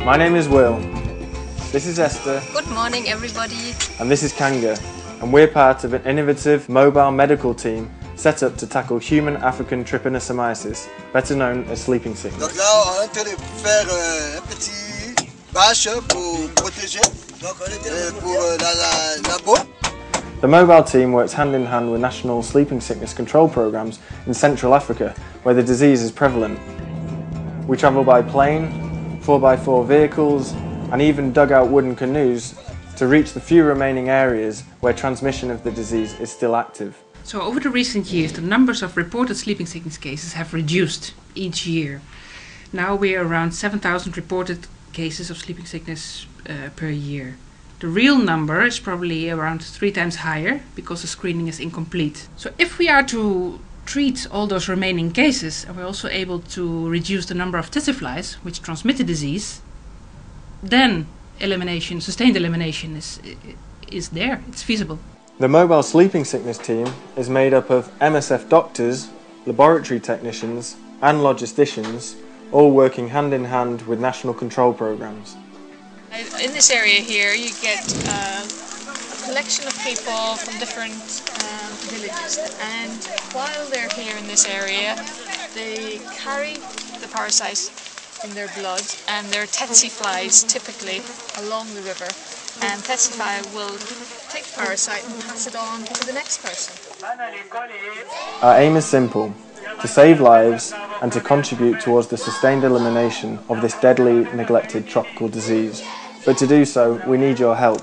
My name is Will. This is Esther. Good morning, everybody. And this is Kanga. And we're part of an innovative mobile medical team set up to tackle human African trypanosomiasis, better known as sleeping sickness. Donc là, on est en train de faire un petit bâche pour protéger, pour la peau. The mobile team works hand in hand with national sleeping sickness control programs in Central Africa, where the disease is prevalent. We travel by plane, 4x4 vehicles, and even dug out wooden canoes to reach the few remaining areas where transmission of the disease is still active. So over the recent years, the numbers of reported sleeping sickness cases have reduced each year. Now we are around 7,000 reported cases of sleeping sickness per year. The real number is probably around 3 times higher because the screening is incomplete. So if we are to treat all those remaining cases and we're also able to reduce the number of tsetse flies which transmit the disease, then elimination, sustained elimination is there, it's feasible. The mobile sleeping sickness team is made up of MSF doctors, laboratory technicians and logisticians, all working hand in hand with national control programs. In this area here, you get a collection of people from different villages, and while they're here in this area, they carry the parasites in their blood, and they're tsetse flies typically along the river, and tsetse fly will take the parasite and pass it on to the next person. Our aim is simple: to save lives and to contribute towards the sustained elimination of this deadly neglected tropical disease. But to do so, we need your help.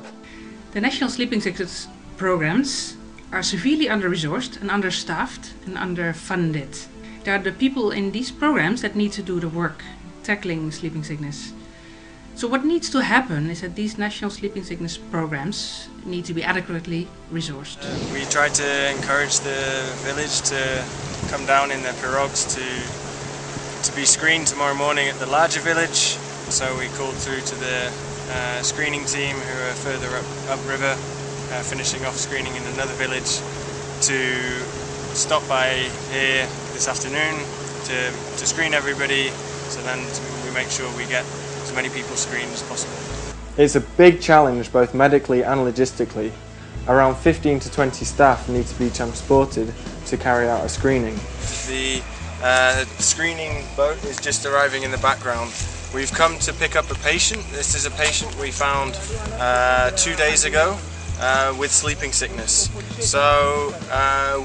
The national sleeping sickness programs are severely under-resourced and understaffed and underfunded. There are the people in these programs that need to do the work tackling sleeping sickness. So what needs to happen is that these national sleeping sickness programs need to be adequately resourced. We try to encourage the village to come down in their pirogues to be screened tomorrow morning at the larger village. So we called through to the screening team who are further upriver, finishing off screening in another village, to stop by here this afternoon to screen everybody, so then we make sure we get as many people screened as possible. It's a big challenge both medically and logistically. Around 15 to 20 staff need to be transported to carry out a screening. The screening boat is just arriving in the background. We've come to pick up a patient. This is a patient we found 2 days ago with sleeping sickness. So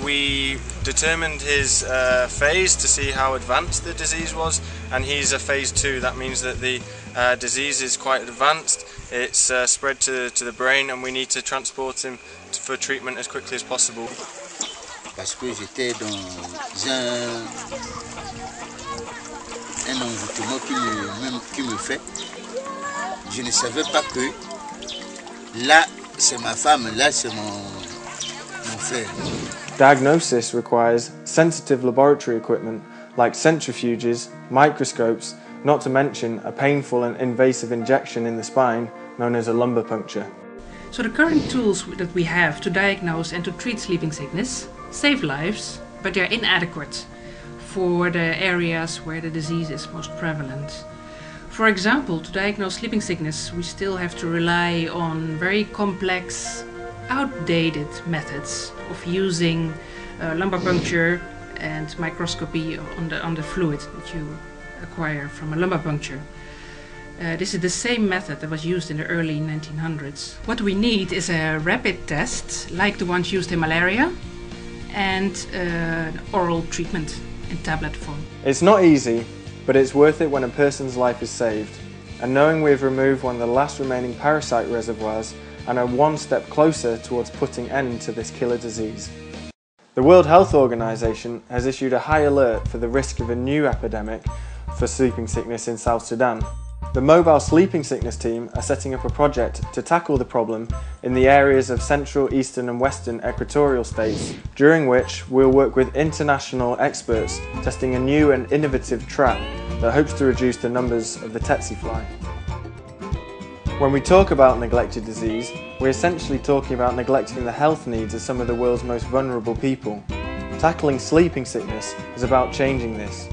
we determined his phase to see how advanced the disease was, and he's a phase 2. That means that the disease is quite advanced. It's spread to the brain, and we need to transport him for treatment as quickly as possible. Parce que j'étais dans un envoûtement qui me fait. Je ne savais pas que là c'est ma femme, là c'est mon frère. Diagnosis requires sensitive laboratory equipment like centrifuges, microscopes, not to mention a painful and invasive injection in the spine known as a lumbar puncture. So the current tools that we have to diagnose and to treat sleeping sickness save lives, but they're inadequate for the areas where the disease is most prevalent. For example, to diagnose sleeping sickness, we still have to rely on very complex, outdated methods of using lumbar puncture and microscopy on the fluid that you acquire from a lumbar puncture. This is the same method that was used in the early 1900s. What we need is a rapid test, like the ones used in malaria, and oral treatment in tablet form. It's not easy, but it's worth it when a person's life is saved. And knowing we've removed one of the last remaining parasite reservoirs and are one step closer towards putting end to this killer disease. The World Health Organization has issued a high alert for the risk of a new epidemic for sleeping sickness in South Sudan. The mobile sleeping sickness team are setting up a project to tackle the problem in the areas of central, eastern and western equatorial states, during which we'll work with international experts testing a new and innovative trap that hopes to reduce the numbers of the tsetse fly. When we talk about neglected disease, we're essentially talking about neglecting the health needs of some of the world's most vulnerable people. Tackling sleeping sickness is about changing this.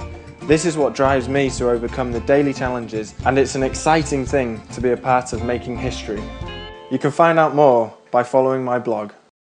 This is what drives me to overcome the daily challenges, and it's an exciting thing to be a part of making history. You can find out more by following my blog.